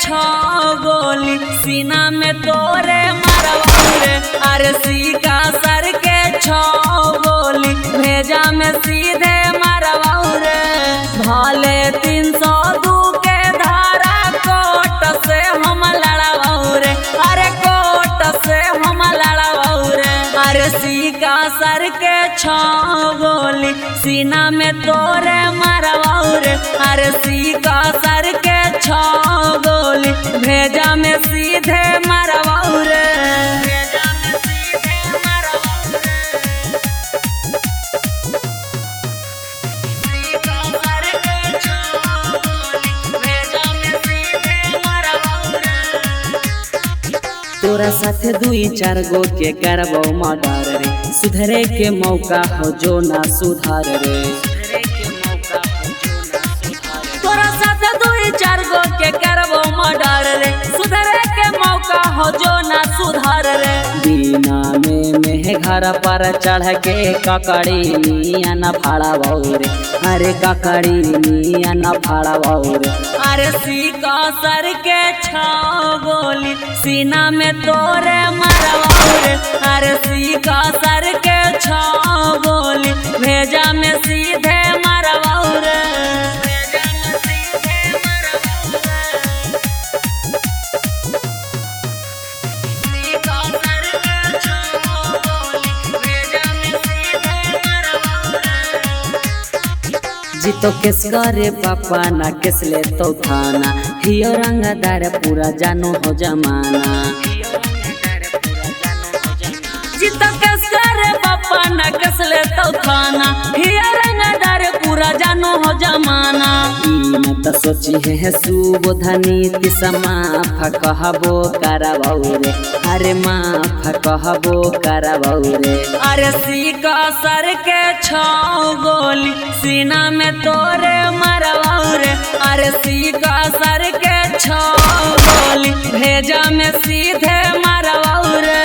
छो गोली सीना में तोरे मारवाऊ रे। अरे सीका सर के छो गोली भेजा में सीधे मारवाऊ रे। भले 302 के धारा कोट से हम लड़वाऊ रे। अरे कोट से हम लड़वाऊ रे। अरे सीका सर के छो गोली सीना में तोरे मारवाऊ रे। अरे सीका सर के छो गोली भेजा में सीधे मारवाऊ रे। तोरा साथे 2-4 गो के करबो मर्डर रे। सुधरे के मौका हो जो ना सुधार रे। तोरा साथे 2-4 गो के करबो मर्डर रे। सुधरे के मौका हो जो ना सुधार रे। दीना में घर पर चढ़ के ककड़ी मिया न फाड़ाबो रे। अरे ककड़ी मिया न फाड़ाबो रे। अरे सीका सर के छो गोली सीना में तोरे मारवाऊ रे। अरे सीका सर के छो गोली भेजा में सीधे मारवाऊ रे। जीतो केस करे पापा ना केस ले तो थाना। हियो रंगदार पूरा जानो हो जमाना। जीतो केस करे पापा ना केस ले तो थाना। हियो रंगदार पूरा जानो हो जमाना। न तो सोची है सुबोधनी माफ कहबो करबो रे। अरे माफ कहबो करबो रे। अरे सीका सर के छो गोली सीना में तोरे मारवाऊ रे। अरे सीका सर के छो गोली भेजा में सीधे मारवाऊ रे।